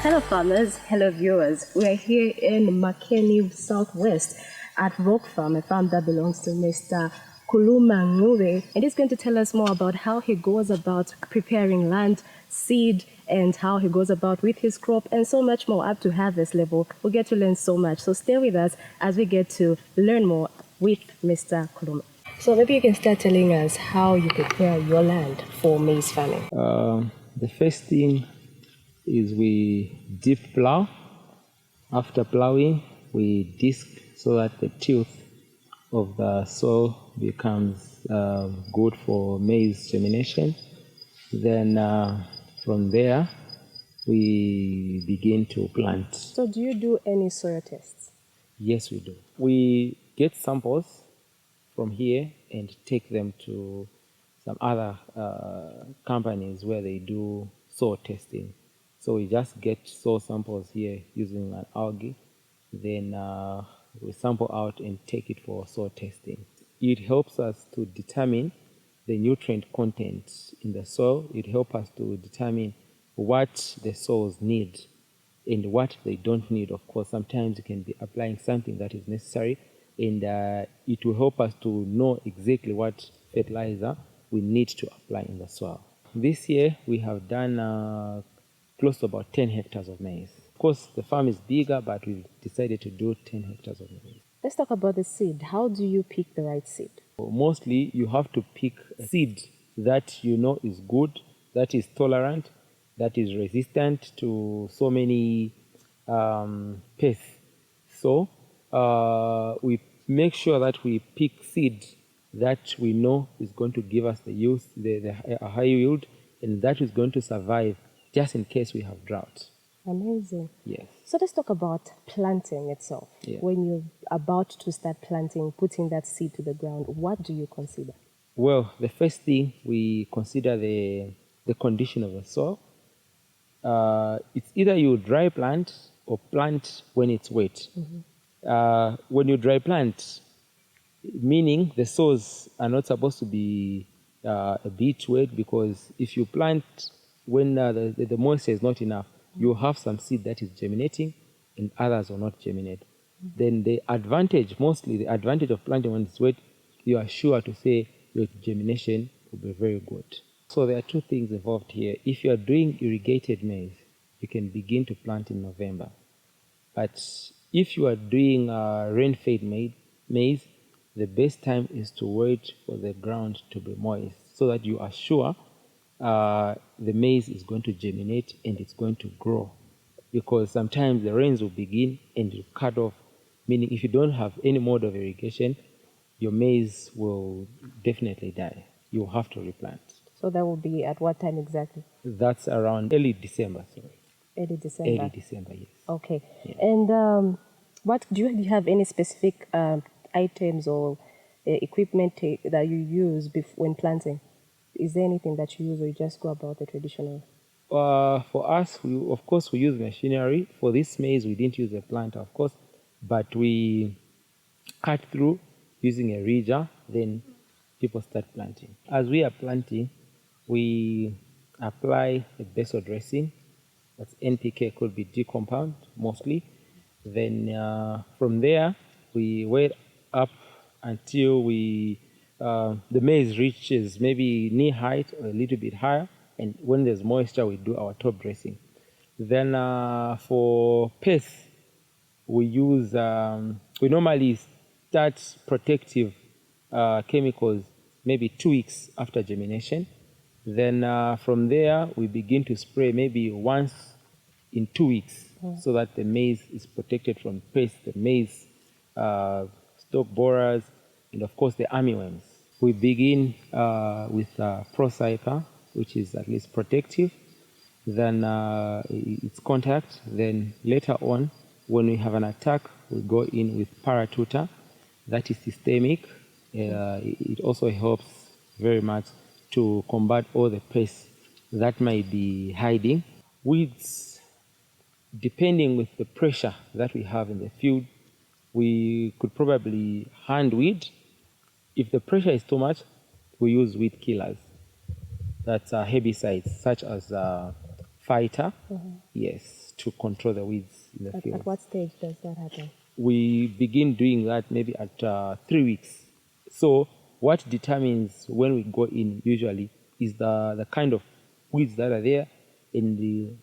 Hello farmers, hello viewers. We are here in Makeni, Southwest at Rock Farm, a farm that belongs to Mr. Ncube, and he's going to tell us more about how he goes about preparing land, seed, and how he goes about with his crop, and so much more up to harvest level. We'll get to learn so much, so stay with us as we get to learn more with Mr. Ncube. So maybe you can start telling us how you prepare your land for maize farming. The first thing is we deep plow. After plowing, we disc so that the tilth of the soil becomes good for maize germination. Then from there, we begin to plant. So do you do any soil tests? Yes, we do. We get samples from here and take them to some other companies where they do soil testing. So we just get soil samples here using an algae, then we sample out and take it for soil testing. It helps us to determine the nutrient content in the soil. It helps us to determine what the soils need and what they don't need. Of course, sometimes you can be applying something that is necessary, and it will help us to know exactly what fertilizer we need to apply in the soil. This year, we have done close to about 10 hectares of maize. Of course, the farm is bigger, but we've decided to do 10 hectares of maize. Let's talk about the seed. How do you pick the right seed? Mostly, you have to pick a seed that you know is good, that is tolerant, that is resistant to so many pests. So we make sure that we pick seed that we know is going to give us a high yield, and that is going to survive just in case we have drought. Amazing. Yes. So let's talk about planting itself. Yeah. When you're about to start planting, putting that seed to the ground, what do you consider? Well, the first thing we consider the condition of the soil. It's either you dry plant or plant when it's wet. Mm-hmm. When you dry plant, meaning the soils are not supposed to be a bit wet, because if you plant when the moisture is not enough, you have some seed that is germinating and others will not germinate. Mm-hmm. Then the advantage of planting when it's wet, you are sure to say your germination will be very good. So there are two things involved here. If you are doing irrigated maize, you can begin to plant in November. But if you are doing rain-fed maize, the best time is to wait for the ground to be moist so that you are sure the maize is going to germinate and it's going to grow. Because sometimes the rains will begin and you cut off, meaning if you don't have any mode of irrigation, your maize will definitely die. You'll have to replant. So that will be at what time exactly? That's around early December, sorry. Early December? Early December, yes. Okay. Yeah. And what do you have any specific items or equipment that you use when planting? Is there anything that you use, or you just go about the traditional? For us, we use machinery. For this maize, we didn't use a planter, of course, but we cut through using a ridger, then people start planting. As we are planting, we apply a basal dressing. That's NPK, could be D compound mostly. Then from there, we wait up until the maize reaches maybe knee height or a little bit higher. And when there's moisture, we do our top dressing. Then for pests, we use, we normally start protective chemicals maybe 2 weeks after germination. Then from there, we begin to spray maybe once in 2 weeks, so that the maize is protected from pests, the maize stalk borers, and of course the armyworms. We begin with Procyper, which is at least protective. Then it's contact. Then later on, when we have an attack, we go in with Paratuta. That is systemic. It also helps very much to combat all the pests that might be hiding. Weeds, depending with the pressure that we have in the field, we could probably hand weed. If the pressure is too much, we use weed killers. That's herbicides such as fighter, yes, to control the weeds in the field. At what stage does that happen? We begin doing that maybe at 3 weeks. So what determines when we go in usually is the kind of weeds that are there and the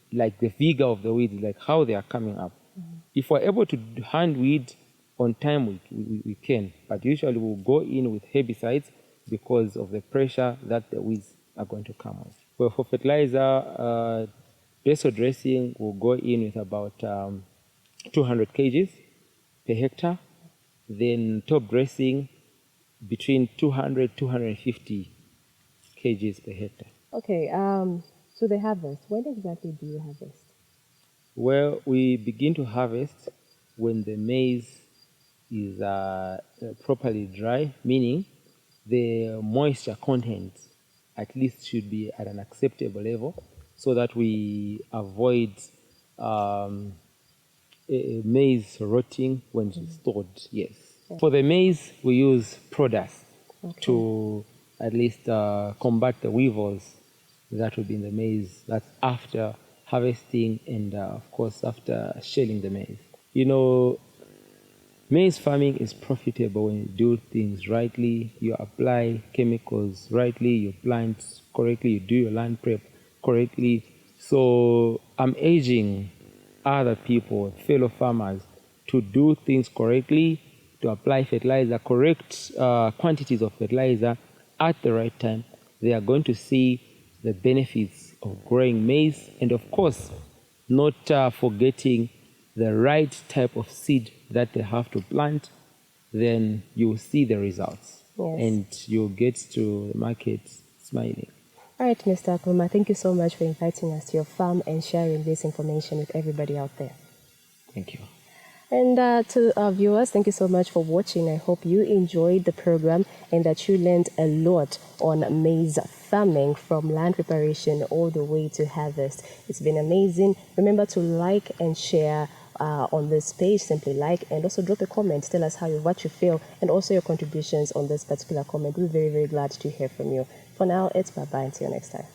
vigor of the weeds, like how they are coming up. If we're able to hand weed on time, we can, but usually we'll go in with herbicides because of the pressure that the weeds are going to come with. Well, for fertilizer, basal dressing will go in with about 200 kgs per hectare. Then top dressing between 200 250 kgs per hectare. Okay, so the harvest, when exactly do you harvest? Well, we begin to harvest when the maize is properly dry, meaning the moisture content at least should be at an acceptable level so that we avoid maize rotting when it's stored, yes. For the maize, we use products to at least combat the weevils that will be in the maize. That's after harvesting and, of course, after shelling the maize. You know, maize farming is profitable when you do things rightly. You apply chemicals rightly, you plant correctly, you do your land prep correctly. So I'm urging other people, fellow farmers, to do things correctly, to apply fertilizer, correct quantities of fertilizer at the right time. They are going to see the benefits of growing maize, and of course, not forgetting the right type of seed that they have to plant. Then you will see the results, and you'll get to the market smiling. All right, Mr. Akluma, thank you so much for inviting us to your farm and sharing this information with everybody out there. Thank you. And to our viewers, thank you so much for watching. I hope you enjoyed the program and that you learned a lot on maize farming from land preparation all the way to harvest. It's been amazing. Remember to like and share on this page. Simply like and also drop a comment. Tell us what you feel and also your contributions on this particular comment. We're very, very glad to hear from you. For now, it's bye-bye. Until next time.